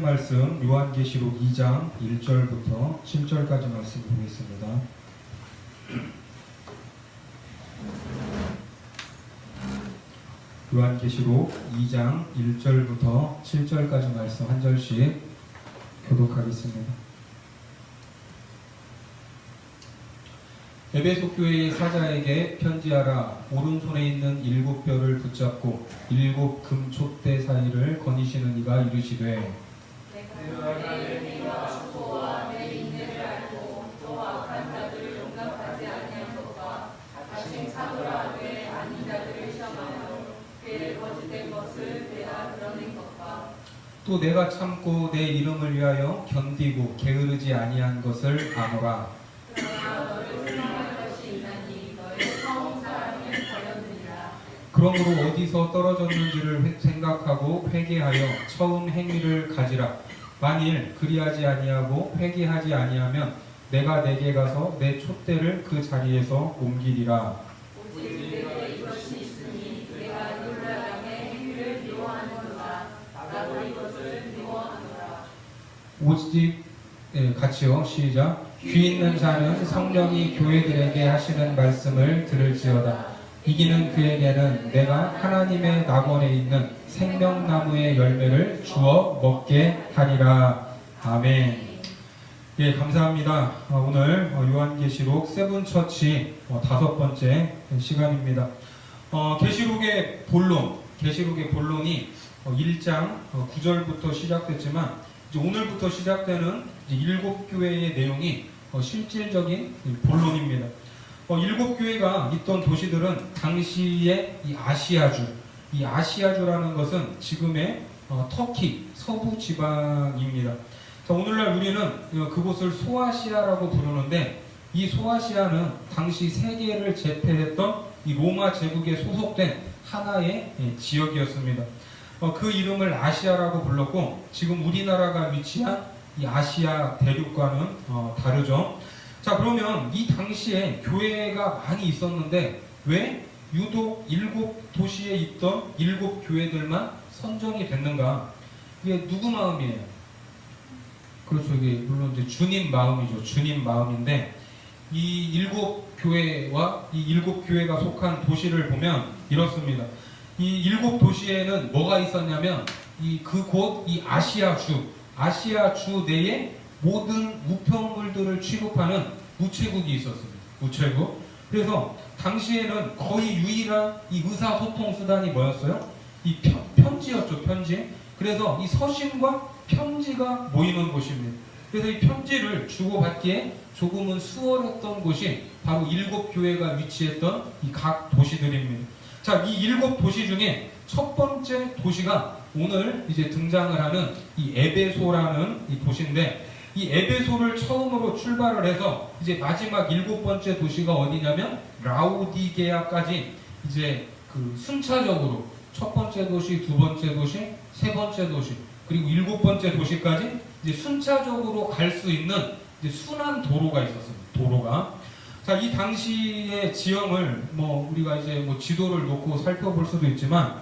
하나님 말씀 요한계시록 2장 1절부터 7절까지 말씀 보겠습니다. 요한계시록 2장 1절부터 7절까지 말씀 한 절씩 교독하겠습니다. 에베소 교회의 사자에게 편지하라. 오른손에 있는 7뼈를 붙잡고 7 금촛대 사이를 거니시는 이가 이르시되 내가 내 행위와 수고와 내 인내를 알고 또 악한 자들을 용납하지 아니한 것과 다신 사도라 되 아닌 자들을 시험하여 그의 거짓된 것을 내가 드러낸 것과 또 내가 참고 내 이름을 위하여 견디고 게으르지 아니한 것을 아노라. 그러므로 어디서 떨어졌는지를 생각하고 회개하여 처음 행위를 가지라. 만일 그리하지 아니하고 회개하지 아니하면 내가 내게 가서 내 촛대를 그 자리에서 옮기리라. 오직 내게 이것이 있으니 내가 율라장의 행위를 미워하는도다. 나도 이것을 미워하노라. 오직 같이요. 시작. 귀 있는 자는 성령이 교회들에게 하시는 말씀을 들을지어다. 이기는 그에게는 내가 하나님의 낙원에 있는 생명나무의 열매를 주어 먹게 하리라. 아멘. 예, 감사합니다. 오늘 요한계시록 세븐처치 5번째 시간입니다. 계시록의 본론이 1장 9절부터 시작됐지만 이제 오늘부터 시작되는 7교회의 내용이 실질적인 본론입니다. 7교회가 있던 도시들은 당시의 이 아시아주라는 것은 지금의 터키 서부 지방입니다. 오늘날 우리는 그곳을 소아시아라고 부르는데 이 소아시아는 당시 세계를 제패했던 이 로마 제국에 소속된 하나의 지역이었습니다. 그 이름을 아시아라고 불렀고 지금 우리나라가 위치한 이 아시아 대륙과는 다르죠. 자, 그러면 이 당시에 교회가 많이 있었는데 왜 유독 7도시에 있던 7교회들만 선정이 됐는가? 이게 누구 마음이에요? 그렇죠. 이게 물론 이제 주님 마음이죠. 주님 마음인데 이 7교회와 이 7교회가 속한 도시를 보면 이렇습니다. 이 7도시에는 뭐가 있었냐면 그곳 이 아시아주 내에 모든 우편물들을 취급하는 우체국이 있었습니다. 우체국. 그래서 당시에는 거의 유일한 이 의사소통 수단이 뭐였어요? 이 편지였죠. 편지. 그래서 이 서신과 편지가 모이는 곳입니다. 그래서 이 편지를 주고받기에 조금은 수월했던 곳이 바로 7교회가 위치했던 이 각 도시들입니다. 자, 이 7도시 중에 첫 번째 도시가 오늘 이제 등장을 하는 이 에베소라는 이 도시인데 이 에베소를 처음으로 출발을 해서 이제 마지막 7번째 도시가 어디냐면 라오디게아까지 이제 그 순차적으로 첫 번째 도시, 두 번째 도시, 세 번째 도시, 그리고 7번째 도시까지 이제 순차적으로 갈 수 있는 이제 순환 도로가 있었습니다. 도로가. 자, 이 당시의 지형을 우리가 이제 지도를 놓고 살펴볼 수도 있지만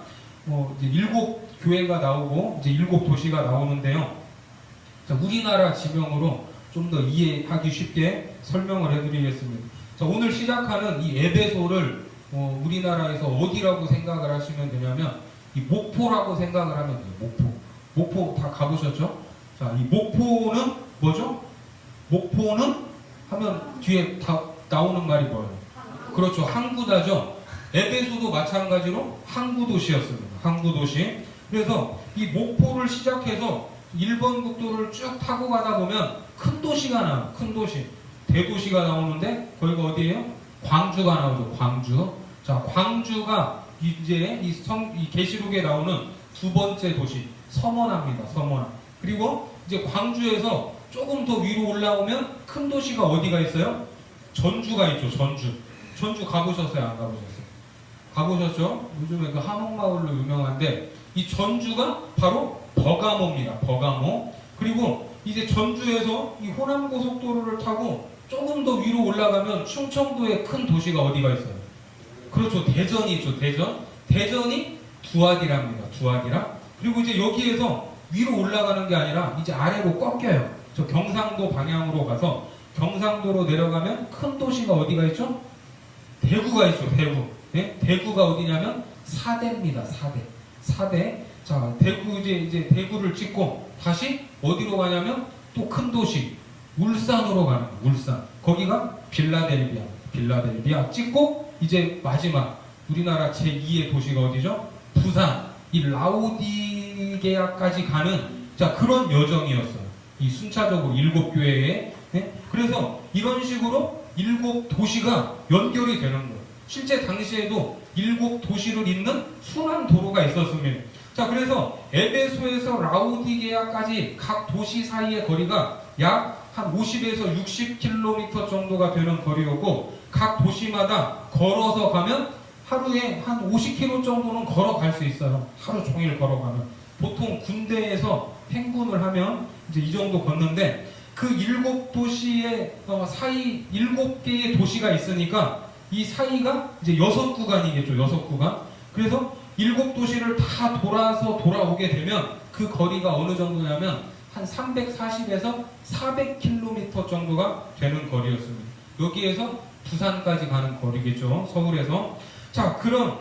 이제 7교회가 나오고 이제 7도시가 나오는데요. 자, 우리나라 지명으로 좀 더 이해하기 쉽게 설명을 해드리겠습니다. 자, 오늘 시작하는 이 에베소를 우리나라에서 어디라고 생각을 하시면 되냐면 이 목포라고 생각을 하면 돼요. 목포 다 가보셨죠? 자, 이 목포는 뭐죠? 목포는 하면 뒤에 다 나오는 말이 뭐예요? 그렇죠. 항구다죠. 에베소도 마찬가지로 항구도시였습니다. 항구도시. 그래서 이 목포를 시작해서 1번 국도를 쭉 타고 가다 보면 큰 도시가 나와요. 큰 도시. 대도시가 나오는데 거기가 어디예요? 광주가 나오죠. 광주. 자, 광주가 이제 이 계시록에 나오는 두 번째 도시. 서머나입니다. 서머나. 그리고 이제 광주에서 조금 더 위로 올라오면 큰 도시가 어디가 있어요? 전주가 있죠. 전주 가보셨어요? 안 가보셨어요? 가보셨죠? 요즘에 그 한옥마을로 유명한데 이 전주가 바로 버가모입니다. 버가모. 그리고 이제 전주에서 이 호남고속도로를 타고 조금 더 위로 올라가면 충청도의 큰 도시가 어디가 있어요? 그렇죠. 대전이 있죠. 대전이 두아디라입니다. 두아디라. 그리고 이제 여기에서 위로 올라가는 게 아니라 이제 아래로 꺾여요. 저 경상도 방향으로 가서 경상도로 내려가면 큰 도시가 어디가 있죠? 대구가 있죠. 대구. 네? 대구가 어디냐면 사대입니다. 사대. 사대. 자, 대구 이제 대구를 찍고 다시 어디로 가냐면 또 큰 도시 울산으로 가는 거예요. 울산. 거기가 빌라델비아. 빌라델비아 찍고 이제 마지막 우리나라 제2의 도시가 어디죠? 부산. 이 라오디게아까지 가는 자 그런 여정이었어요. 이 순차적으로 7교회에. 네? 그래서 이런 식으로 7도시가 연결이 되는 거예요. 실제 당시에도 7도시를 잇는 순환 도로가 있었습니다. 자, 그래서 에베소에서 라오디게아까지 각 도시 사이의 거리가 약 한 50에서 60km 정도가 되는 거리였고, 각 도시마다 걸어서 가면 하루에 한 50km 정도는 걸어갈 수 있어요. 하루 종일 걸어가면. 보통 군대에서 행군을 하면 이제 이 정도 걷는데, 그 7도시의 사이 7개의 도시가 있으니까 이 사이가 이제 6구간이겠죠. 6구간. 그래서 7도시를 다 돌아서 돌아오게 되면 그 거리가 어느 정도냐면 한 340에서 400km 정도가 되는 거리였습니다. 여기에서 부산까지 가는 거리겠죠. 서울에서. 자, 그런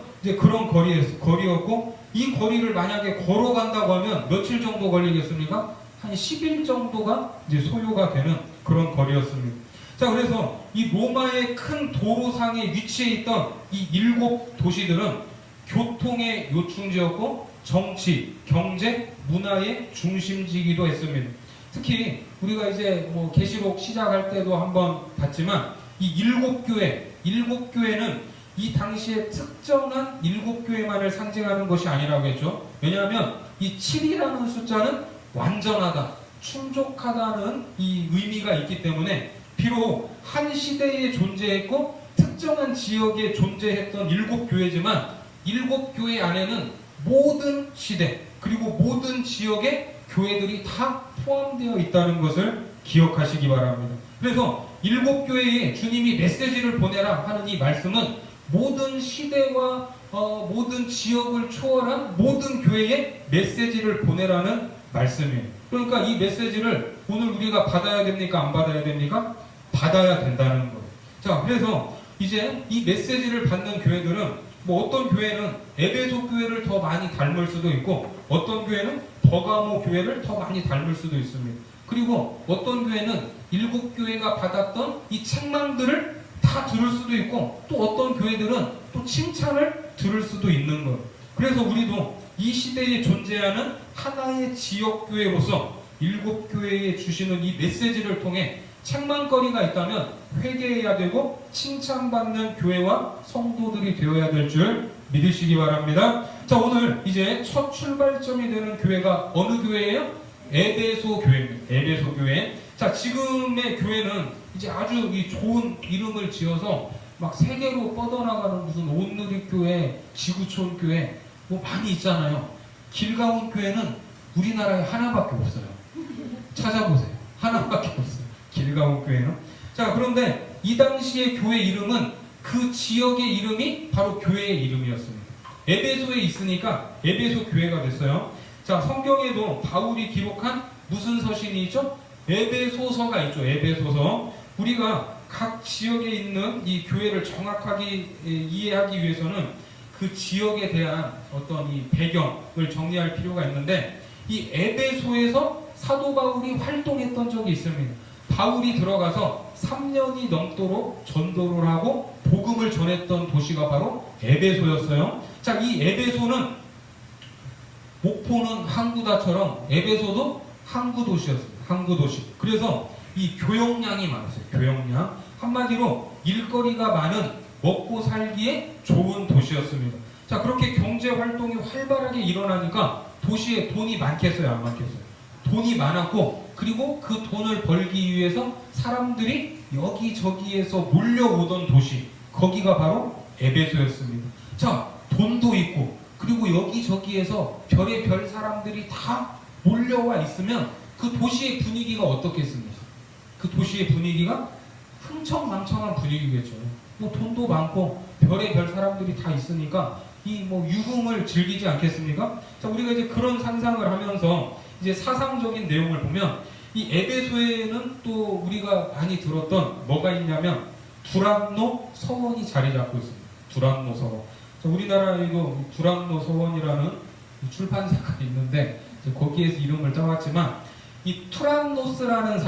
거리였고, 이 거리를 만약에 걸어간다고 하면 며칠 정도 걸리겠습니까? 한 10일 정도가 이제 소요가 되는 그런 거리였습니다. 자, 그래서 이 로마의 큰 도로상에 위치해 있던 이 7도시들은 교통의 요충지였고 정치, 경제, 문화의 중심지이기도 했습니다. 특히 우리가 이제 뭐 계시록 시작할 때도 한번 봤지만 이 7교회는 이 당시에 특정한 7교회만을 상징하는 것이 아니라고 했죠. 왜냐하면 이 7이라는 숫자는 완전하다, 충족하다는 이 의미가 있기 때문에 비록 한 시대에 존재했고 특정한 지역에 존재했던 7교회지만 7교회 안에는 모든 시대 그리고 모든 지역의 교회들이 다 포함되어 있다는 것을 기억하시기 바랍니다. 그래서 7교회에 주님이 메시지를 보내라 하는 이 말씀은 모든 시대와 모든 지역을 초월한 모든 교회에 메시지를 보내라는 말씀이에요. 그러니까 이 메시지를 오늘 우리가 받아야 됩니까? 안 받아야 됩니까? 받아야 된다는 거예요. 자, 그래서 이제 이 메시지를 받는 교회들은 뭐 어떤 교회는 에베소 교회를 더 많이 닮을 수도 있고 어떤 교회는 버가모 교회를 더 많이 닮을 수도 있습니다. 그리고 어떤 교회는 7교회가 받았던 이 책망들을 다 들을 수도 있고 또 어떤 교회들은 또 칭찬을 들을 수도 있는 거예요. 그래서 우리도 이 시대에 존재하는 하나의 지역교회로서 7교회에 주시는 이 메시지를 통해 책망거리가 있다면 회개해야 되고 칭찬받는 교회와 성도들이 되어야 될 줄 믿으시기 바랍니다. 자, 오늘 이제 첫 출발점이 되는 교회가 어느 교회예요? 에베소 교회입니다. 에베소 교회. 자, 지금의 교회는 이제 아주 이 좋은 이름을 지어서 막 세계로 뻗어나가는 무슨 온누리교회, 지구촌교회 뭐 많이 있잖아요. 길가온 교회는 우리나라에 하나밖에 없어요. 찾아보세요. 하나밖에 없어요. 길가온 교회는. 자, 그런데 이 당시의 교회 이름은 그 지역의 이름이 바로 교회의 이름이었습니다. 에베소에 있으니까 에베소 교회가 됐어요. 자, 성경에도 바울이 기록한 무슨 서신이 있죠? 에베소서가 있죠. 에베소서. 우리가 각 지역에 있는 이 교회를 정확하게 이해하기 위해서는 그 지역에 대한 어떤 이 배경을 정리할 필요가 있는데 이 에베소에서 사도 바울이 활동했던 적이 있습니다. 바울이 들어가서 3년이 넘도록 전도를 하고 복음을 전했던 도시가 바로 에베소였어요. 자, 이 에베소는 목포는 항구다처럼 에베소도 항구도시였습니다. 항구도시. 그래서 이 교역량이 많았어요. 교역량. 한마디로 일거리가 많은 먹고 살기에 좋은 도시였습니다. 자, 그렇게 경제 활동이 활발하게 일어나니까 도시에 돈이 많겠어요? 안 많겠어요? 돈이 많았고 그리고 그 돈을 벌기 위해서 사람들이 여기저기에서 몰려오던 도시, 거기가 바로 에베소였습니다. 자, 돈도 있고 그리고 여기저기에서 별의별 사람들이 다 몰려와 있으면 그 도시의 분위기가 어떻겠습니까? 그 도시의 분위기가 흥청망청한 분위기겠죠. 뭐 돈도 많고 별의별 사람들이 다 있으니까 이 뭐 유흥을 즐기지 않겠습니까? 자, 우리가 이제 그런 상상을 하면서 이제 사상적인 내용을 보면 이 에베소에는 또 우리가 많이 들었던 뭐가 있냐면 두란노 서원이 자리 잡고 있습니다. 두란노 서원. 자, 우리나라 이거 두란노 서원이라는 출판사가 있는데 거기에서 이름을 짜왔지만 이 투란노스라는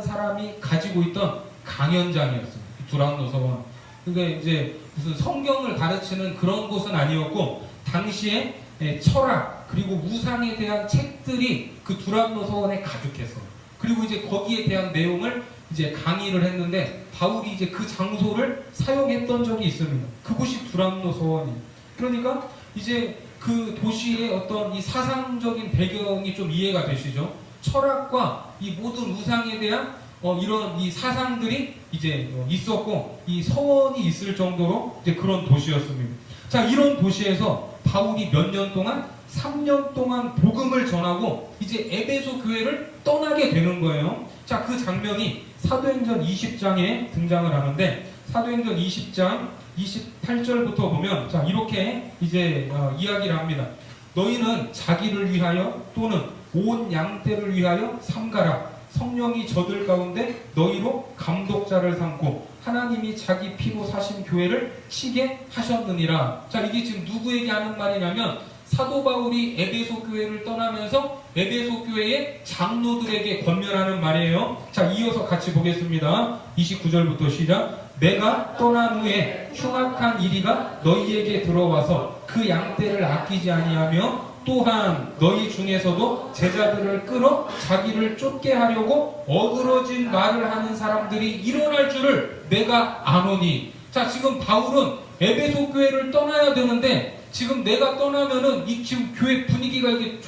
사람이 가지고 있던 강연장이었습니다. 두란노 서원. 그러니까 이제 무슨 성경을 가르치는 그런 곳은 아니었고 당시에 철학 그리고 우상에 대한 책들이 그 두란노 서원에 가득했어요. 그리고 이제 거기에 대한 내용을 이제 강의를 했는데 바울이 이제 그 장소를 사용했던 적이 있습니다. 그곳이 두란노 서원이에요. 그러니까 이제 그 도시의 어떤 이 사상적인 배경이 좀 이해가 되시죠? 철학과 이 모든 우상에 대한 이런 이 사상들이 이제 있었고 이 서원이 있을 정도로 이제 그런 도시였습니다. 자, 이런 도시에서 바울이 몇 년 동안 3년 동안 복음을 전하고 이제 에베소 교회를 떠나게 되는 거예요. 자, 그 장면이 사도행전 20장에 등장을 하는데 사도행전 20장 28절부터 보면 자, 이렇게 이제 이야기를 합니다. 너희는 자기를 위하여 또는 온 양떼를 위하여 삼가라. 성령이 저들 가운데 너희로 감독자를 삼고 하나님이 자기 피로 사신 교회를 치게 하셨느니라. 자, 이게 지금 누구에게 하는 말이냐면 사도 바울이 에베소 교회를 떠나면서 에베소 교회의 장로들에게 권면하는 말이에요. 자, 이어서 같이 보겠습니다. 29절부터 시작. 내가 떠난 후에 흉악한 이리가 너희에게 들어와서 그 양떼를 아끼지 아니하며 또한 너희 중에서도 제자들을 끌어 자기를 쫓게 하려고 어그러진 말을 하는 사람들이 일어날 줄을 내가 아노니. 자, 지금 바울은 에베소 교회를 떠나야 되는데 지금 내가 떠나면은 이 지금 교회 분위기가 이게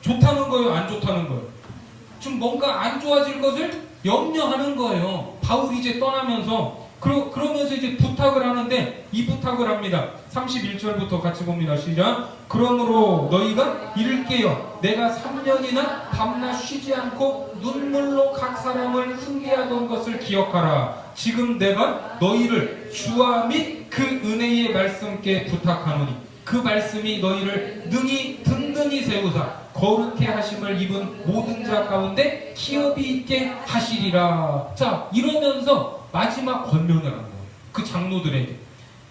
좋다는 거예요, 안 좋다는 거예요? 좀 뭔가 안 좋아질 것을 염려하는 거예요. 바울이 이제 떠나면서 그러면서 이제 부탁을 하는데 이 부탁을 합니다. 31절부터 같이 봅니다. 시작. 그러므로 너희가 이를 깨어 내가 3년이나 밤낮 쉬지 않고 눈물로 각 사람을 훈계하던 것을 기억하라. 지금 내가 너희를 주와 및 그 은혜의 말씀께 부탁하노니 그 말씀이 너희를 능히 든든히 세우사 거룩해 하심을 입은 모든 자 가운데 기업이 있게 하시리라. 자, 이러면서 마지막 권면을 한 거예요. 그 장로들에게.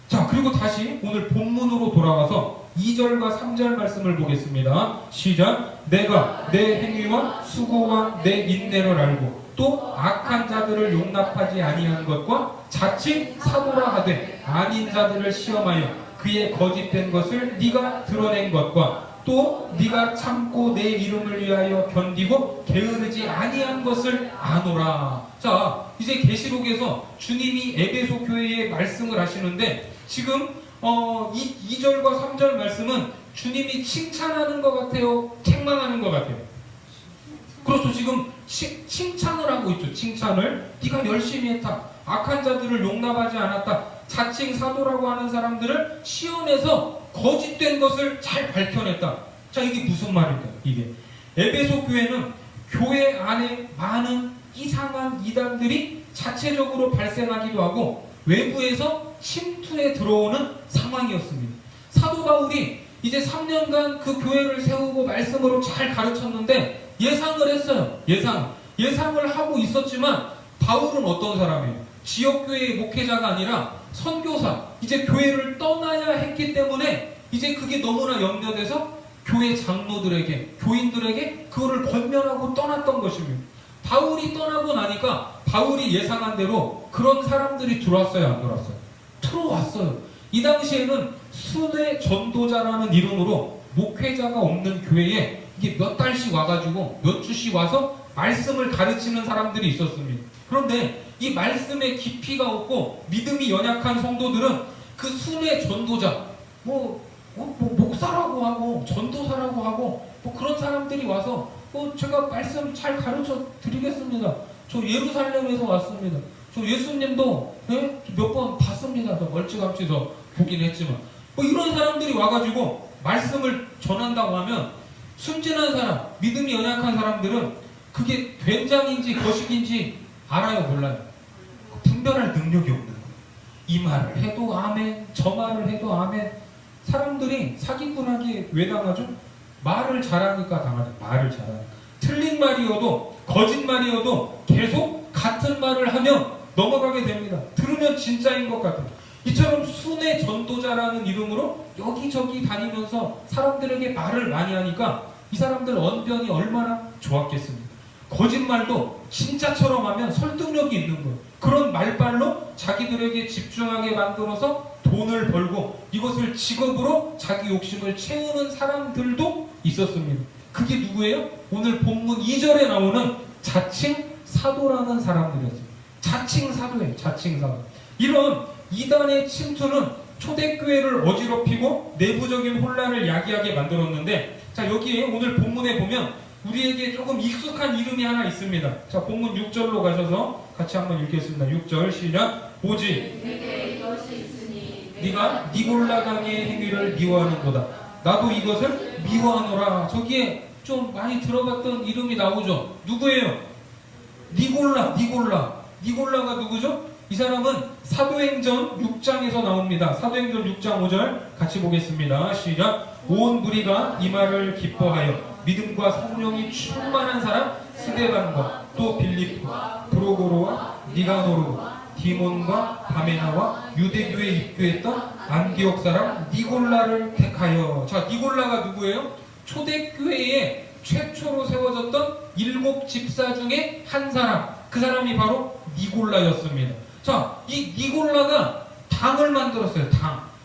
자, 그리고 다시 오늘 본문으로 돌아와서 2절과 3절 말씀을 보겠습니다. 시작. 내가 내 행위와 수고와 내 인내를 알고 또 악한 자들을 용납하지 아니한 것과 자칫 사도라 하되 아닌 자들을 시험하여 그의 거짓된 것을 네가 드러낸 것과 또 네가 참고 내 이름을 위하여 견디고 게으르지 아니한 것을 아노라. 자, 이제 계시록에서 주님이 에베소 교회에 말씀을 하시는데 지금 2절과 3절 말씀은 주님이 칭찬하는 것 같아요? 책망하는 것 같아요? 그렇죠. 지금 칭찬을 하고 있죠. 칭찬을. 네가 열심히 했다. 악한 자들을 용납하지 않았다. 자칭 사도라고 하는 사람들을 시험해서 거짓된 것을 잘 밝혀냈다. 자, 이게 무슨 말일까? 이게 에베소 교회는 교회 안에 많은 이상한 이단들이 자체적으로 발생하기도 하고 외부에서 침투해 들어오는 상황이었습니다. 사도 바울이 이제 3년간 그 교회를 세우고 말씀으로 잘 가르쳤는데 예상을 했어요. 예상을 하고 있었지만 바울은 어떤 사람이에요? 지역교회의 목회자가 아니라 선교사, 이제 교회를 떠나야 했기 때문에 이제 그게 너무나 염려돼서 교회 장로들에게, 교인들에게 그거를 권면하고 떠났던 것입니다. 바울이 떠나고 나니까 바울이 예상한 대로 그런 사람들이 들어왔어요, 안 들어왔어요? 들어왔어요. 이 당시에는 순회 전도자라는 이름으로 목회자가 없는 교회에 이게 몇 달씩 와가지고 몇 주씩 와서 말씀을 가르치는 사람들이 있었습니다. 그런데 이 말씀에 깊이가 없고 믿음이 연약한 성도들은 그 순회 전도자, 목사라고 하고 전도사라고 하고 그런 사람들이 와서 제가 말씀 잘 가르쳐 드리겠습니다. 저 예루살렘에서 왔습니다. 저 예수님도 몇 번 봤습니다. 멀찌감치 보긴 했지만 이런 사람들이 와가지고 말씀을 전한다고 하면 순진한 사람, 믿음이 연약한 사람들은 그게 된장인지 거식인지 알아요, 몰라요? 분별할 능력이 없는 거예요. 이 말을 해도 아멘, 저 말을 해도 아멘. 사람들이 사기꾼하게 왜 당하죠? 말을 잘하니까 당하죠. 말을 잘하니까. 틀린 말이어도 거짓말이어도 계속 같은 말을 하면 넘어가게 됩니다. 들으면 진짜인 것 같아요. 이처럼 순회 전도자라는 이름으로 여기저기 다니면서 사람들에게 말을 많이 하니까 이 사람들 언변이 얼마나 좋았겠습니까? 거짓말도 진짜처럼 하면 설득력이 있는 거예요. 그런 말발로 자기들에게 집중하게 만들어서 돈을 벌고 이것을 직업으로 자기 욕심을 채우는 사람들도 있었습니다. 그게 누구예요? 오늘 본문 2절에 나오는 자칭 사도라는 사람들이었어요. 자칭 사도예요. 자칭 사도. 이런 이단의 침투는 초대교회를 어지럽히고 내부적인 혼란을 야기하게 만들었는데, 자, 여기에 오늘 본문에 보면 우리에게 조금 익숙한 이름이 하나 있습니다. 자, 본문 6절로 가셔서 같이 한번 읽겠습니다. 6절 시작. 오직 내게 이것이 있으니 네가 니골라당의 행위를 미워하는도다. 나도 이것을 미워하노라. 저기에 좀 많이 들어봤던 이름이 나오죠. 누구예요? 니골라가 누구죠? 이 사람은 사도행전 6장에서 나옵니다. 사도행전 6장 5절 같이 보겠습니다. 시작. 온 무리가 이 말을 기뻐하여 믿음과 성령이 충만한 사람 스데반과 또 빌립보, 브로고로와 니가노르, 디몬과 바메나와 유대교에 입교했던 안디옥 사람 니골라를 택하여. 자, 니골라가 누구예요? 초대교회에 최초로 세워졌던 7 집사 중에 한 사람. 그 사람이 바로 니골라였습니다. 자, 이 니골라가 당을 만들었어요.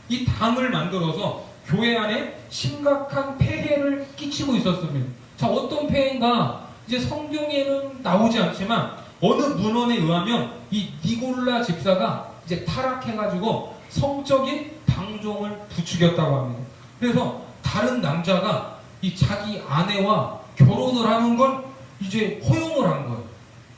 이 당을 만들어서 교회 안에 심각한 폐해를 끼치고 있었습니다. 자, 어떤 폐해인가? 이제 성경에는 나오지 않지만 어느 문헌에 의하면 이 니골라 집사가 이제 타락해가지고 성적인 방종을 부추겼다고 합니다. 그래서 다른 남자가 이 자기 아내와 결혼을 하는 걸 이제 허용을 한 거예요.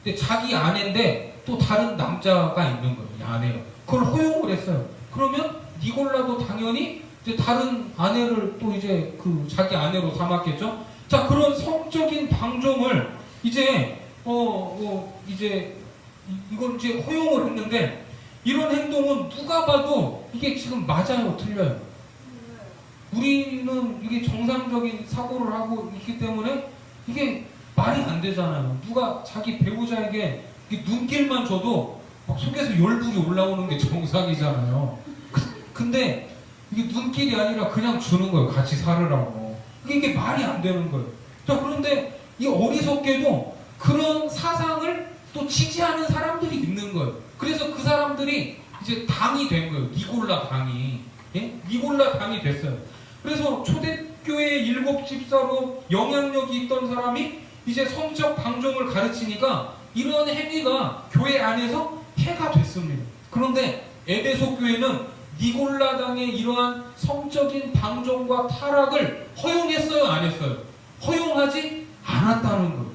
근데 자기 아내인데 또 다른 남자가 있는 거예요. 이 아내가. 그걸 허용을 했어요. 그러면 니골라도 당연히 이제 다른 아내를 또 이제 그 자기 아내로 삼았겠죠. 자, 그런 성적인 방종을 이제 이걸 이제 허용을 했는데, 이런 행동은 누가 봐도 이게 지금 맞아요, 틀려요? 우리는 이게 정상적인 사고를 하고 있기 때문에 이게 말이 안 되잖아요. 누가 자기 배우자에게 눈길만 줘도 막 속에서 열불이 올라오는 게 정상이잖아요. 근데 이게 눈길이 아니라 그냥 주는 거예요. 같이 살으라고. 이게 말이 안 되는 거예요. 자, 그런데 이 어리석게도 그런 사상을 또 지지하는 사람들이 있는 거예요. 그래서 그 사람들이 이제 당이 된 거예요. 니골라 당이. 예? 니골라 당이 됐어요. 그래서 초대교회 7 집사로 영향력이 있던 사람이 이제 성적 방종을 가르치니까 이런 행위가 교회 안에서 폐가 됐습니다. 그런데 에베소 교회는 니골라당의 이러한 성적인 방종과 타락을 허용했어요, 안 했어요? 허용하지 않았다는 거예요.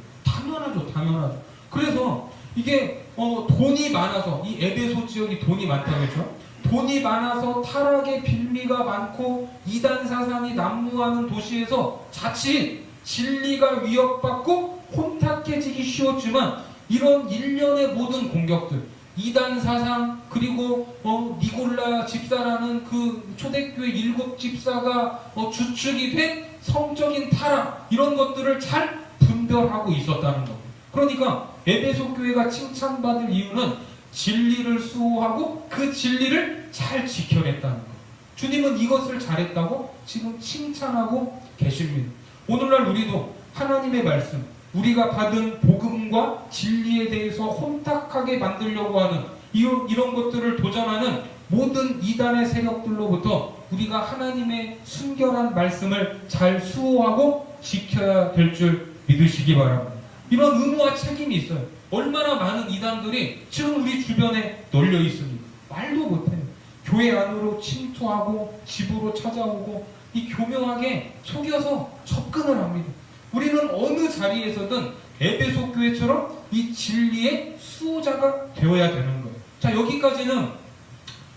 당연하죠. 그래서 이게 돈이 많아서, 이 에베소 지역이 돈이 많다겠죠? 돈이 많아서 타락의 빌미가 많고 이단 사상이 난무하는 도시에서 자칫 진리가 위협받고 혼탁해지기 쉬웠지만, 이런 일련의 모든 공격들, 이단 사상, 그리고 니골라 집사라는 그 초대교회 7 집사가 주축이 된 성적인 타락, 이런 것들을 잘 분별하고 있었다는 겁니다. 그러니까 에베소 교회가 칭찬받을 이유는 진리를 수호하고 그 진리를 잘 지켜냈다는 거예요. 주님은 이것을 잘했다고 지금 칭찬하고 계십니다. 오늘날 우리도 하나님의 말씀, 우리가 받은 복음과 진리에 대해서 혼탁하게 만들려고 하는 이런 것들을 도전하는 모든 이단의 세력들로부터 우리가 하나님의 순결한 말씀을 잘 수호하고 지켜야 될 줄 믿으시기 바랍니다. 이런 의무와 책임이 있어요. 얼마나 많은 이단들이 지금 우리 주변에 널려 있습니다. 말도 못해요. 교회 안으로 침투하고 집으로 찾아오고 이 교묘하게 속여서 접근을 합니다. 우리는 어느 자리에서든 에베소 교회처럼 이 진리의 수호자가 되어야 되는 거예요. 자, 여기까지는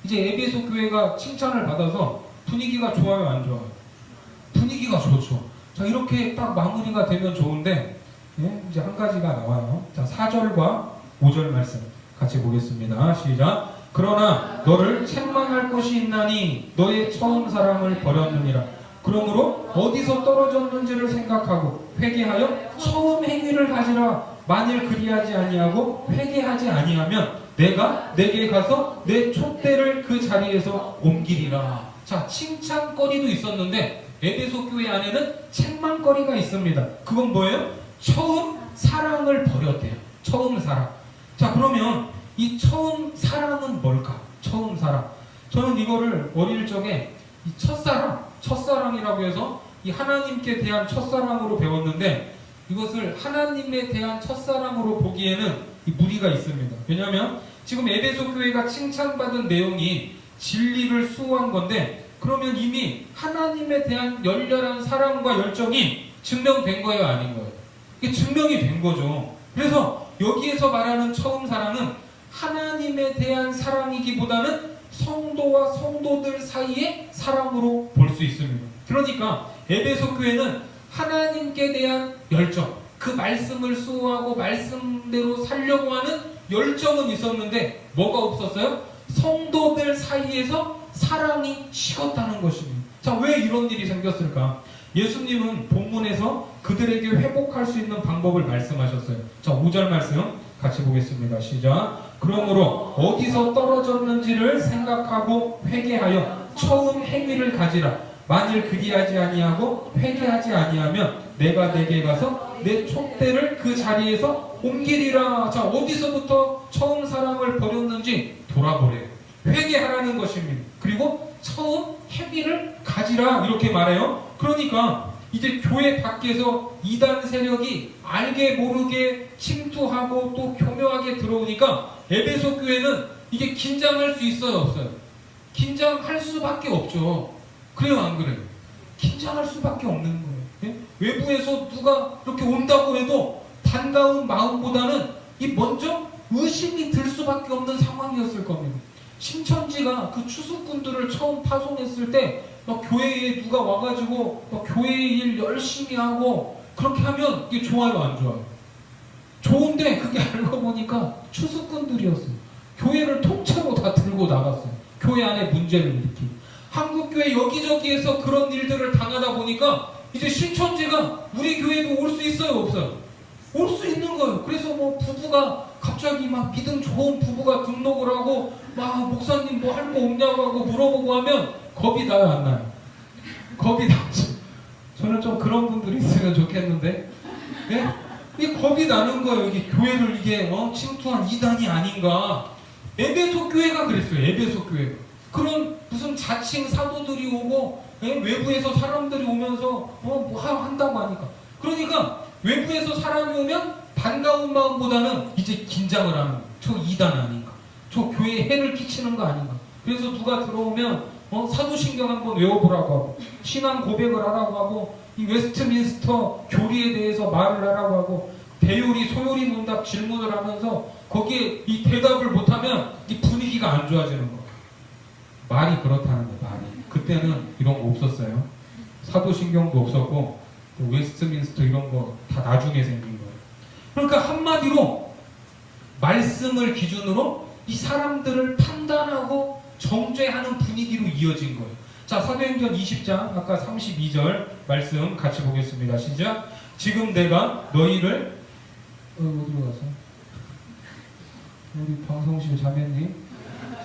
이제 에베소 교회가 칭찬을 받아서 분위기가 좋아요, 안 좋아요? 분위기가 좋죠. 자, 이렇게 딱 마무리가 되면 좋은데, 예? 이제 한 가지가 나와요. 자, 4절과 5절 말씀 같이 보겠습니다. 시작. 그러나 너를 책망할 것이 있나니 너의 처음 사랑을 버렸느니라. 그러므로 어디서 떨어졌는지를 생각하고 회개하여 처음 행위를 가지라. 만일 그리하지 아니하고 회개하지 아니하면 내가 내게 가서 내 촛대를 그 자리에서 옮기리라. 자, 칭찬거리도 있었는데 에베소 교회 안에는 책망거리가 있습니다. 그건 뭐예요? 처음 사랑을 버렸대요. 처음 사랑. 자, 그러면 이 처음 사랑은 뭘까? 처음 사랑. 저는 이거를 어릴 적에 이 첫사랑이라고 해서 이 하나님께 대한 첫사랑으로 배웠는데, 이것을 하나님에 대한 첫사랑으로 보기에는 이 무리가 있습니다. 왜냐하면 지금 에베소 교회가 칭찬받은 내용이 진리를 수호한 건데, 그러면 이미 하나님에 대한 열렬한 사랑과 열정이 증명된 거예요, 아닌 거예요? 이게 증명이 된 거죠. 그래서 여기에서 말하는 처음 사랑은 하나님에 대한 사랑이기보다는 성도와 성도들 사이의 사랑으로 볼 수 있습니다. 그러니까 에베소 교회는 하나님께 대한 열정, 그 말씀을 수호하고 말씀대로 살려고 하는 열정은 있었는데 뭐가 없었어요? 성도들 사이에서 사랑이 식었다는 것입니다. 자, 왜 이런 일이 생겼을까? 예수님은 본문에서 그들에게 회복할 수 있는 방법을 말씀하셨어요. 자, 5절 말씀 같이 보겠습니다. 시작. 그러므로 어디서 떨어졌는지를 생각하고 회개하여 처음 행위를 가지라. 만일 그리하지 아니하고 회개하지 아니하면 내가 내게 가서 내 촛대를 그 자리에서 옮기리라. 자, 어디서부터 처음 사랑을 버렸는지 돌아보래요. 회개하라는 것입니다. 그리고 처음 행위를 가지라, 이렇게 말해요. 그러니까 이제 교회 밖에서 이단 세력이 알게 모르게 침투하고 또 교묘하게 들어오니까 에베소 교회는 이게 긴장할 수 있어요, 없어요? 긴장할 수밖에 없죠. 그래요, 안 그래요? 긴장할 수밖에 없는 거예요. 예? 외부에서 누가 이렇게 온다고 해도 반가운 마음보다는 이 먼저 의심이 들 수밖에 없는 상황이었을 겁니다. 신천지가 그 추수꾼들을 처음 파송했을 때 막 교회에 누가 와가지고 막 교회 일 열심히 하고 그렇게 하면 이게 좋아요, 안 좋아요? 좋은데 그게 알고 보니까 추수꾼들이었어요. 교회를 통째로 다 들고 나갔어요. 교회 안에 문제를 일으키고. 한국교회 여기저기에서 그런 일들을 당하다 보니까 이제 신천지가 우리 교회도 올 수 있어요, 없어요? 올 수 있는 거예요. 그래서 뭐 부부가 갑자기 막 믿음 좋은 부부가 등록을 하고 막 목사님 뭐 할 거 없냐고 하고 물어보고 하면 겁이 나요, 안 나요? 겁이 나죠. 저는 좀 그런 분들이 있으면 좋겠는데, 네? 이게 겁이 나는 거예요. 이게 교회를 이게 침투한 이단이 아닌가. 에베소 교회가 그랬어요. 에베소 교회가. 그런 무슨 자칭 사도들이 오고, 예? 외부에서 사람들이 오면서 뭐 한다고 하니까. 그러니까 외부에서 사람이 오면 반가운 마음보다는 이제 긴장을 하는 거예요. 저 이단 아닌가? 저 교회에 해를 끼치는 거 아닌가? 그래서 누가 들어오면 사도신경 한번 외워보라고 하고, 신앙 고백을 하라고 하고, 이 웨스트민스터 교리에 대해서 말을 하라고 하고, 대요리 소요리 문답 질문을 하면서 거기에 이 대답을 못하면 이 분위기가 안 좋아지는 거예요. 말이 그렇다는 거예요. 말이. 그때는 이런 거 없었어요. 사도신경도 없었고 웨스트민스터 이런 거 다 나중에 생긴 거예요. 그러니까 한마디로 말씀을 기준으로 이 사람들을 판단하고 정죄하는 분위기로 이어진 거예요. 자, 사도행전 20장 아까 32절 말씀 같이 보겠습니다. 시작. 지금 내가 너희를 어디로 가서? 우리 방송실 자매님.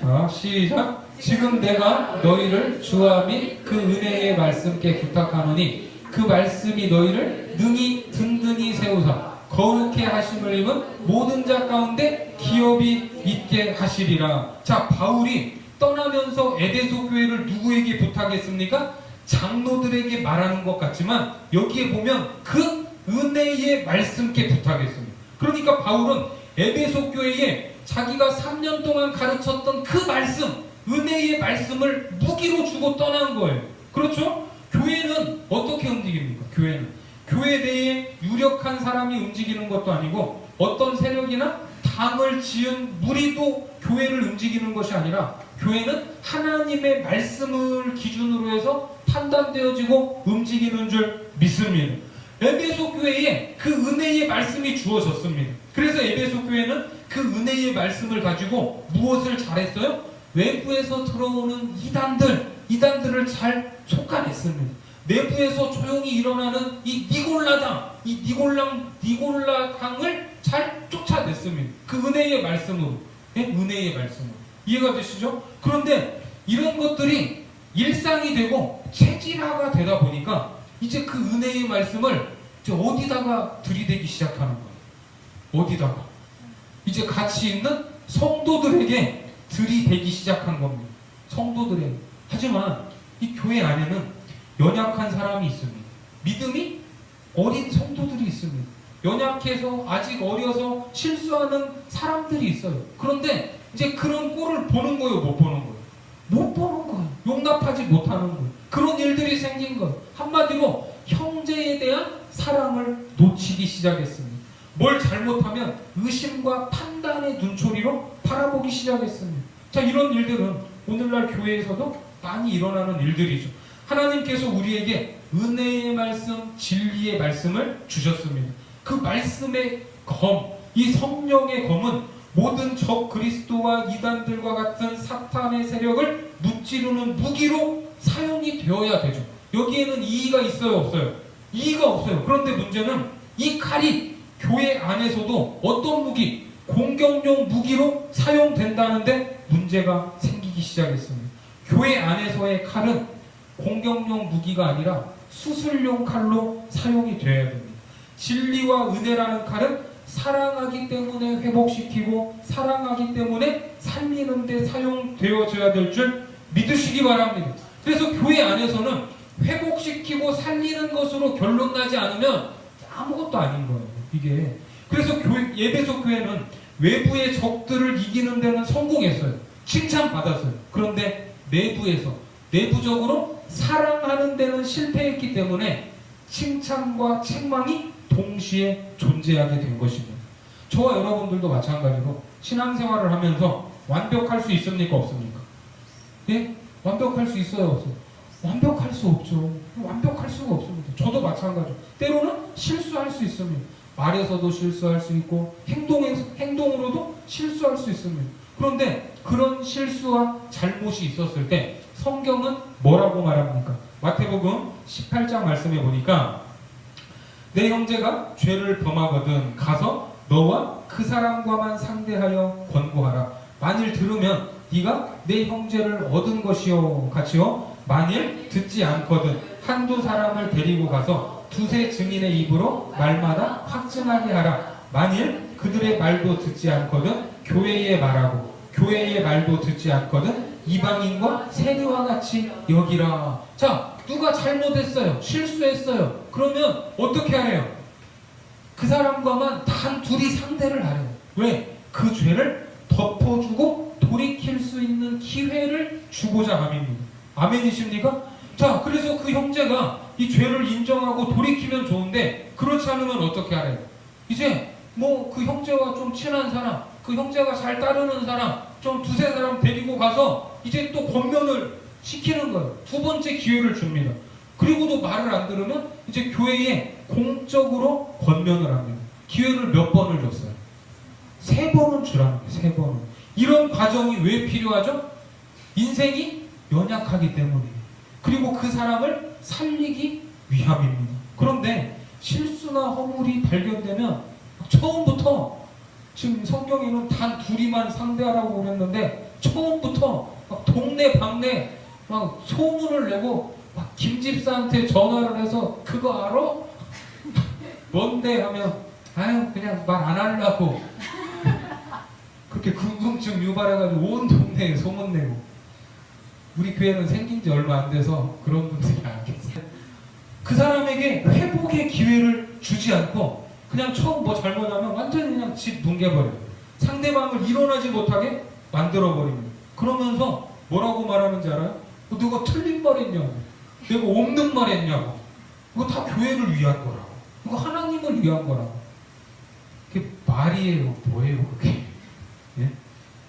자, 시작. 지금 내가 너희를 주와 및 그 은혜의 말씀께 부탁하노니 그 말씀이 너희를 능히 든든히 세우사 거룩해 하심을 입은 모든 자 가운데 기업이 있게 하시리라. 자, 바울이 떠나면서 에베소 교회를 누구에게 부탁했습니까? 장로들에게 말하는 것 같지만 여기에 보면 그 은혜의 말씀께 부탁했습니다. 그러니까 바울은 에베소 교회에 자기가 3년 동안 가르쳤던 그 말씀, 은혜의 말씀을 무기로 주고 떠난 거예요. 그렇죠? 교회는 어떻게 움직입니까? 교회 내에 유력한 사람이 움직이는 것도 아니고 어떤 세력이나 당을 지은 무리도 교회를 움직이는 것이 아니라 교회는 하나님의 말씀을 기준으로 해서 판단되어지고 움직이는 줄 믿습니다. 에베소 교회에 그 은혜의 말씀이 주어졌습니다. 그래서 에베소 교회는 그 은혜의 말씀을 가지고 무엇을 잘했어요? 외부에서 들어오는 이단들을 잘 촉간했습니다. 내부에서 조용히 일어나는 이 니골라당을 잘 쫓아냈습니다. 그 은혜의 말씀으로. 예? 은혜의 말씀으로. 이해가 되시죠? 그런데 이런 것들이 일상이 되고 체질화가 되다 보니까 이제 그 은혜의 말씀을 이제 어디다가 들이대기 시작하는 거예요. 어디다가? 이제 같이 있는 성도들에게 들이대기 시작한 겁니다. 성도들에게. 하지만 이 교회 안에는 연약한 사람이 있습니다. 믿음이 어린 성도들이 있습니다. 연약해서 아직 어려서 실수하는 사람들이 있어요. 그런데 이제 그런 꼴을 보는 거예요, 못 보는 거예요? 못 보는 거예요. 용납하지 못하는 거예요. 그런 일들이 생긴 거예요. 한마디로 형제에 대한 사랑을 놓치기 시작했습니다. 뭘 잘못하면 의심과 판단의 눈초리로 바라보기 시작했습니다. 자, 이런 일들은 오늘날 교회에서도 많이 일어나는 일들이죠. 하나님께서 우리에게 은혜의 말씀, 진리의 말씀을 주셨습니다. 그 말씀의 검, 이 성령의 검은 모든 적 그리스도와 이단들과 같은 사탄의 세력을 무찌르는 무기로 사용이 되어야 되죠. 여기에는 이의가 있어요, 없어요? 이의가 없어요. 그런데 문제는 이 칼이 교회 안에서도 어떤 무기, 공격용 무기로 사용된다는데 문제가 생기기 시작했습니다. 교회 안에서의 칼은 공격용 무기가 아니라 수술용 칼로 사용이 되어야 됩니다. 진리와 은혜라는 칼은 사랑하기 때문에 회복시키고 사랑하기 때문에 살리는 데 사용되어져야 될 줄 믿으시기 바랍니다. 그래서 교회 안에서는 회복시키고 살리는 것으로 결론 나지 않으면 아무것도 아닌 거예요. 이게. 그래서 에베소 교회는 외부의 적들을 이기는 데는 성공했어요. 칭찬받았어요. 그런데 내부적으로 사랑하는 데는 실패했기 때문에 칭찬과 책망이 동시에 존재하게 된 것입니다. 저와 여러분들도 마찬가지로 신앙생활을 하면서 완벽할 수 있습니까? 없습니까? 예? 완벽할 수 있어요? 없어요? 완벽할 수 없죠. 완벽할 수가 없습니다. 저도 마찬가지로. 때로는 실수할 수 있습니다. 말에서도 실수할 수 있고 행동으로도 실수할 수 있습니다. 그런데 그런 실수와 잘못이 있었을 때 성경은 뭐라고 말합니까? 마태복음 18장 말씀에 보니까 내 형제가 죄를 범하거든 가서 너와 그 사람과만 상대하여 권고하라. 만일 들으면 네가 내 형제를 얻은 것이요 같이요. 만일 듣지 않거든 한두 사람을 데리고 가서 두세 증인의 입으로 말마다 확증하게 하라. 만일 그들의 말도 듣지 않거든 교회에 말하고 교회의 말도 듣지 않거든 이방인과 세리와 같이 여기라. 자, 누가 잘못했어요. 실수했어요. 그러면 어떻게 하래요? 그 사람과만 단 둘이 상대를 하래요. 왜? 그 죄를 덮어주고 돌이킬 수 있는 기회를 주고자 함입니다. 아멘이십니까? 자, 그래서 그 형제가 이 죄를 인정하고 돌이키면 좋은데 그렇지 않으면 어떻게 하래요? 이제 뭐 그 형제와 좀 친한 사람, 그 형제가 잘 따르는 사람, 좀 두세 사람 데리고 가서 이제 또 권면을 시키는 거예요. 두 번째 기회를 줍니다. 그리고도 말을 안 들으면 이제 교회에 공적으로 권면을 합니다. 기회를 몇 번을 줬어요? 3번은 주라는 거예요. 3번은. 이런 과정이 왜 필요하죠? 인생이 연약하기 때문이에요. 그리고 그 사람을 살리기 위함입니다. 그런데 실수나 허물이 발견되면 처음부터 지금 성경에는 단 둘이만 상대하라고 그랬는데 처음부터 막 동네 방네 막 소문을 내고 막 김집사한테 전화를 해서 그거 알아? 뭔데 하면 아유 그냥 말 안 하려고 그렇게 궁금증 유발해가지고 온 동네에 소문내고 우리 교회는 생긴 지 얼마 안 돼서 그런 분들이 안 계세요. 그 사람에게 회복의 기회를 주지 않고 그냥 처음 뭐 잘못하면 완전히 그냥 집 뭉개버려요. 상대방을 일어나지 못하게 만들어버립니다. 그러면서 뭐라고 말하는지 알아요? 누가 틀린 말 했냐고, 내가 없는 말 했냐고. 이거 다 교회를 위한 거라고, 이거 하나님을 위한 거라고. 그게 말이에요? 뭐예요 그게? 예?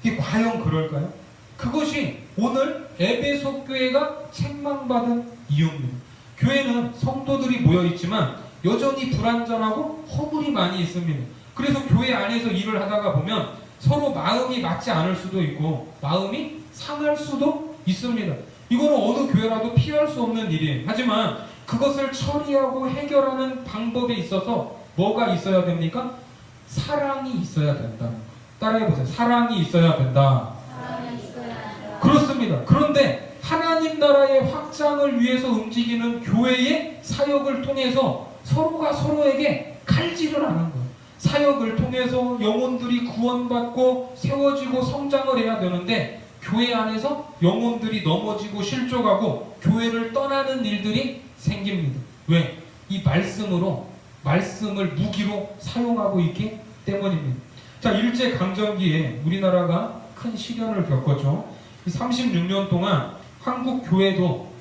이게 과연 그럴까요? 그것이 오늘 에베소 교회가 책망받은 이유입니다. 교회는 성도들이 모여있지만 여전히 불완전하고 허물이 많이 있습니다. 그래서 교회 안에서 일을 하다가 보면 서로 마음이 맞지 않을 수도 있고 마음이 상할 수도 있습니다. 이거는 어느 교회라도 피할 수 없는 일이에요. 하지만 그것을 처리하고 해결하는 방법에 있어서 뭐가 있어야 됩니까? 사랑이 있어야 된다는 거. 따라해보세요. 사랑이 있어야 된다. 그렇습니다. 그런데 하나님 나라의 확장을 위해서 움직이는 교회의 사역을 통해서 서로가 서로에게 칼질을 하는 거예요. 사역을 통해서 영혼들이 구원받고 세워지고 성장을 해야 되는데 교회 안에서 영혼들이 넘어지고 실족하고 교회를 떠나는 일들이 생깁니다. 왜? 이 말씀을 무기로 사용하고 있기 때문입니다. 자, 일제강점기에 우리나라가 큰 시련을 겪었죠. 36년 동안 한국 교회도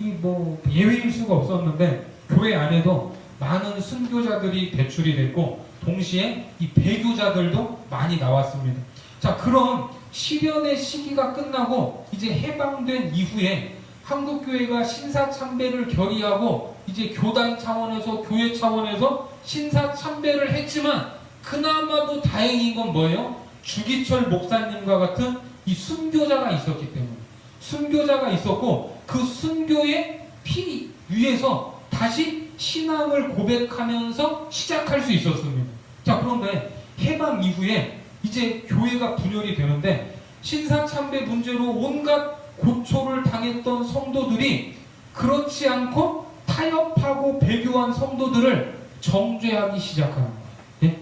예외일 수가 없었는데 교회 안에도 많은 순교자들이 배출이 됐고 동시에 이 배교자들도 많이 나왔습니다. 자, 그런 시련의 시기가 끝나고 이제 해방된 이후에 한국교회가 신사참배를 결의하고 이제 교단 차원에서 교회 차원에서 신사참배를 했지만 그나마도 다행인 건 뭐예요? 주기철 목사님과 같은 이 순교자가 있었기 때문에 순교자가 있었고 그 순교의 피 위에서 다시 신앙을 고백하면서 시작할 수 있었습니다. 자, 그런데 해방 이후에 이제 교회가 분열이 되는데 신사참배 문제로 온갖 고초를 당했던 성도들이 그렇지 않고 타협하고 배교한 성도들을 정죄하기 시작하는 거예요. 예?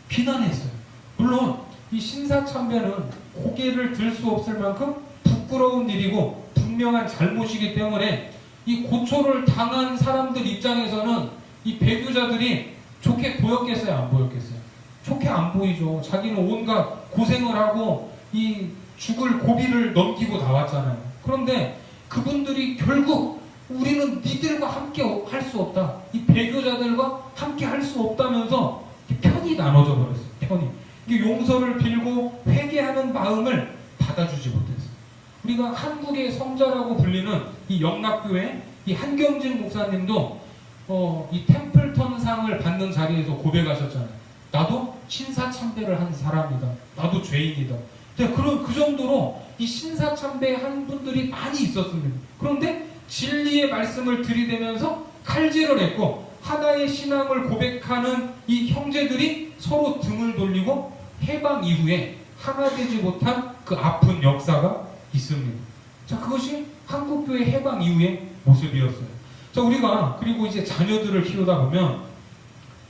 비난했어요. 물론 이 신사참배는 고개를 들 수 없을 만큼 부끄러운 일이고 분명한 잘못이기 때문에 이 고초를 당한 사람들 입장에서는 이 배교자들이 좋게 보였겠어요? 안 보였겠어요? 좋게 안 보이죠. 자기는 온갖 고생을 하고 이 죽을 고비를 넘기고 나왔잖아요. 그런데 그분들이 결국 우리는 니들과 함께 할 수 없다. 이 배교자들과 함께 할 수 없다면서 편이 나눠져 버렸어요. 편이. 이게 용서를 빌고 회개하는 마음을 받아주지 못했어요. 우리가 한국의 성자라고 불리는 이 영락교회 이 한경진 목사님도 이 템플턴상을 받는 자리에서 고백하셨잖아요. 나도 신사참배를 한 사람이다. 나도 죄인이다. 그 정도로 이 신사참배한 분들이 많이 있었습니다. 그런데 진리의 말씀을 들이대면서 칼질을 했고 하나의 신앙을 고백하는 이 형제들이 서로 등을 돌리고 해방 이후에 하나 되지 못한 그 아픈 역사가 있습니다. 자, 그것이 한국교회 해방 이후의 모습이었어요. 자, 우리가 그리고 이제 자녀들을 키우다 보면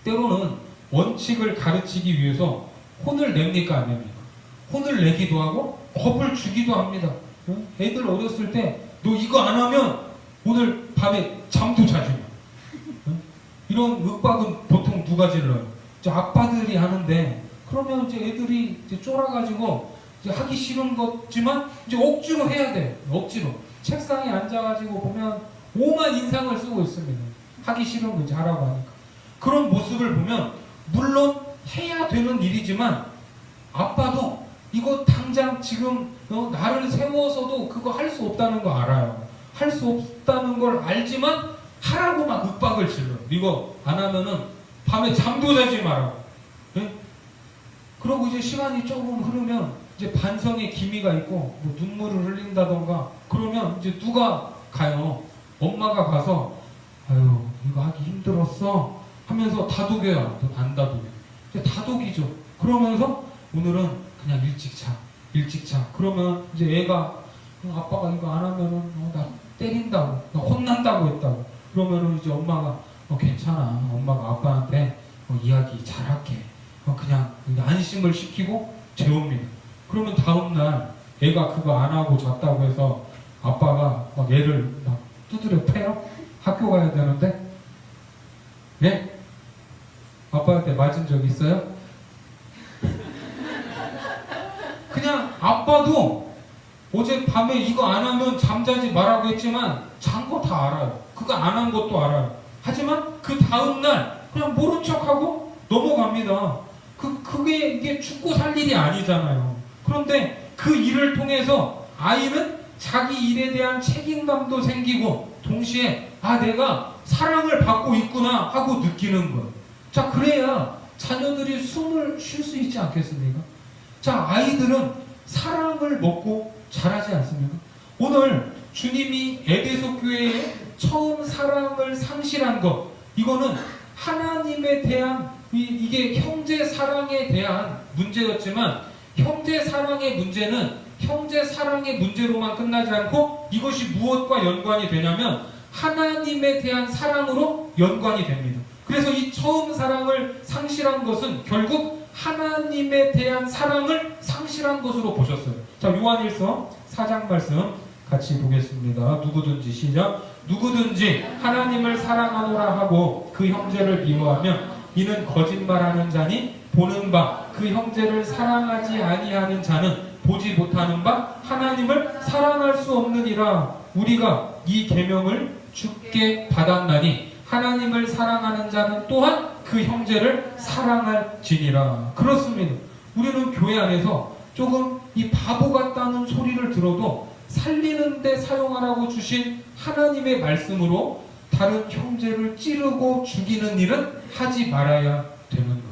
때로는 원칙을 가르치기 위해서 혼을 냅니까 안 냅니까? 혼을 내기도 하고 겁을 주기도 합니다. 애들 어렸을 때 너 이거 안 하면 오늘 밤에 잠도 자지 마. 이런 윽박은 보통 누가 질러요? 이제 아빠들이 하는데 그러면 이제 애들이 이제 쫄아가지고 이제 하기 싫은 거지만 이제 억지로 해야 돼. 억지로 책상에 앉아가지고 보면 오만 인상을 쓰고 있습니다. 하기 싫은 거 이제 하라고 하니까. 그런 모습을 보면 물론 해야 되는 일이지만 아빠도 이거 당장 지금 나를 세워서도 그거 할 수 없다는 거 알아요. 할 수 없다는 걸 알지만 하라고 막 윽박을 질러요. 이거 안 하면은 밤에 잠도 자지 말라고. 네? 그러고 이제 시간이 조금 흐르면 이제 반성의 기미가 있고 뭐 눈물을 흘린다던가 그러면 이제 누가 가요? 엄마가 가서 아유 이거 하기 힘들었어 하면서 다독여요. 안 다독여. 이제 다독이죠. 그러면서 오늘은 그냥 일찍 자. 그러면 이제 애가 아빠가 이거 안 하면은 나 때린다고, 나 혼난다고 했다고. 그러면은 이제 엄마가 괜찮아. 엄마가 아빠한테 이야기 잘할게. 그냥 안심을 시키고 재웁니다. 그러면 다음날 애가 그거 안 하고 잤다고 해서 아빠가 막 애를 막 두드려 패요? 학교 가야 되는데? 네? 아빠한테 맞은 적 있어요? 그냥 아빠도 어제 밤에 이거 안 하면 잠자지 말라고 했지만 잔 거 다 알아요. 그거 안 한 것도 알아요. 하지만 그 다음날 그냥 모른 척하고 넘어갑니다. 그게 이게 죽고 살 일이 아니잖아요. 그런데 그 일을 통해서 아이는 자기 일에 대한 책임감도 생기고 동시에 내가 사랑을 받고 있구나 하고 느끼는 거예요. 자, 그래야 자녀들이 숨을 쉴 수 있지 않겠습니까? 자, 아이들은 사랑을 먹고 자라지 않습니까? 오늘 주님이 에베소 교회에 처음 사랑을 상실한 것, 이거는 하나님에 대한 이게 형제 사랑에 대한 문제였지만, 형제 사랑의 문제는 형제 사랑의 문제로만 끝나지 않고 이것이 무엇과 연관이 되냐면 하나님에 대한 사랑으로 연관이 됩니다. 그래서 이 처음 사랑을 상실한 것은 결국 하나님에 대한 사랑을 상실한 것으로 보셨어요. 자, 요한일서 4장 말씀 같이 보겠습니다. 누구든지 시작. 누구든지 하나님을 사랑하노라 하고 그 형제를 미워하면 이는 거짓말하는 자니 보는 바 그 형제를 사랑하지 아니하는 자는 보지 못하는 바 하나님을 사랑할 수 없느니라. 우리가 이 계명을 주께 받았나니 하나님을 사랑하는 자는 또한 그 형제를 사랑할지니라. 그렇습니다. 우리는 교회 안에서 조금 이 바보 같다는 소리를 들어도 살리는 데 사용하라고 주신 하나님의 말씀으로 다른 형제를 찌르고 죽이는 일은 하지 말아야 되는 거예요.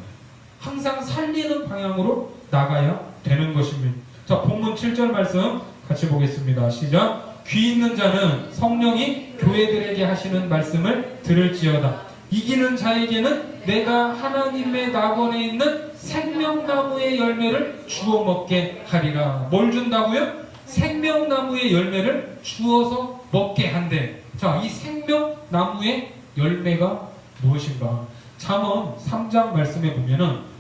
항상 살리는 방향으로 나가야 되는 것입니다. 자, 본문 7절 말씀 같이 보겠습니다. 시작. 귀 있는 자는 성령이 교회들에게 하시는 말씀을 들을지어다. 이기는 자에게는 내가 하나님의 낙원에 있는 생명나무의 열매를 주워 먹게 하리라. 뭘 준다고요? 생명나무의 열매를 주어서 먹게 한대. 자, 이 생명나무의 열매가 무엇인가? 잠언 3장 말씀에 보면은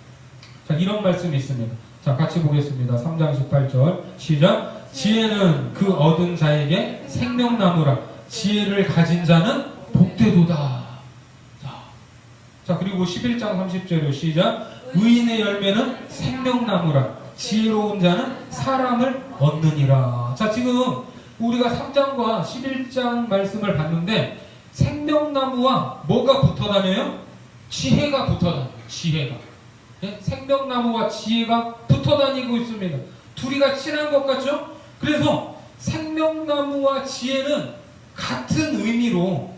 자, 이런 말씀이 있습니다. 자, 같이 보겠습니다. 3장 18절 시작. 지혜는 그 얻은 자에게 생명나무라. 지혜를 가진 자는 복되도다. 자, 그리고 11장 30절로 시작. 의인의 열매는 생명나무라. 지혜로운 자는 사람을 얻느니라. 자, 지금 우리가 3장과 11장 말씀을 봤는데 생명나무와 뭐가 붙어 다녀요? 지혜가 붙어 다녀요. 지혜가. 네? 생명나무와 지혜가 붙어 다니고 있습니다. 둘이가 친한 것 같죠? 그래서 생명나무와 지혜는 같은 의미로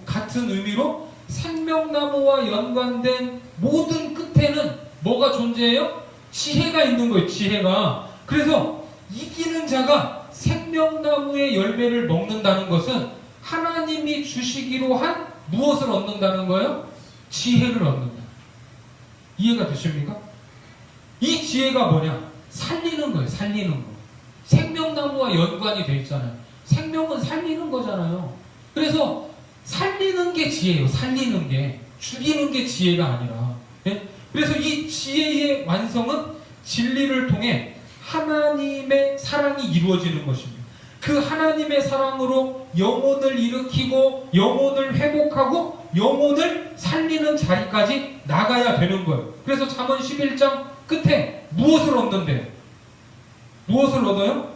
생명나무와 연관된 모든 끝에는 뭐가 존재해요? 지혜가 있는 거예요. 지혜가. 그래서 이기는 자가 생명나무의 열매를 먹는다는 것은 하나님이 주시기로 한 무엇을 얻는다는 거예요? 지혜를 얻는다. 이해가 되십니까? 이 지혜가 뭐냐? 살리는 거예요. 살리는 거. 생명나무와 연관이 돼 있잖아요. 생명은 살리는 거잖아요. 그래서 살리는 게 지혜예요. 살리는 게. 죽이는 게 지혜가 아니라. 네? 그래서 이 지혜의 완성은 진리를 통해 하나님의 사랑이 이루어지는 것입니다. 그 하나님의 사랑으로 영혼을 일으키고 영혼을 회복하고 영혼을 살리는 자리까지 나가야 되는 거예요. 그래서 잠언 11장 끝에 무엇을 얻는데요? 무엇을 얻어요?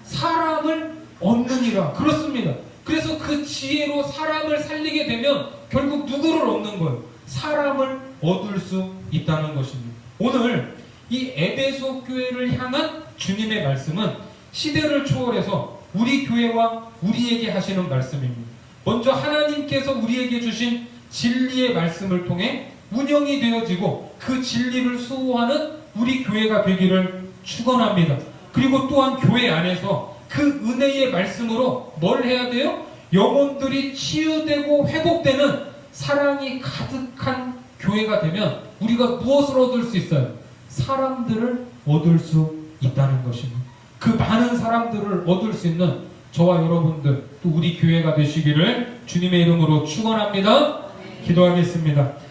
사람을 얻느니라. 그렇습니다. 그래서 그 지혜로 사람을 살리게 되면 결국 누구를 얻는 거예요? 사람을 얻을 수 있다는 것입니다. 오늘 이 에베소 교회를 향한 주님의 말씀은 시대를 초월해서 우리 교회와 우리에게 하시는 말씀입니다. 먼저 하나님께서 우리에게 주신 진리의 말씀을 통해 운영이 되어지고 그 진리를 수호하는 우리 교회가 되기를 축원합니다. 그리고 또한 교회 안에서 그 은혜의 말씀으로 뭘 해야 돼요? 영혼들이 치유되고 회복되는 사랑이 가득한 교회가 되면 우리가 무엇을 얻을 수 있어요? 사람들을 얻을 수 있다는 것입니다. 그 많은 사람들을 얻을 수 있는 저와 여러분들 또 우리 교회가 되시기를 주님의 이름으로 축원합니다. 기도하겠습니다.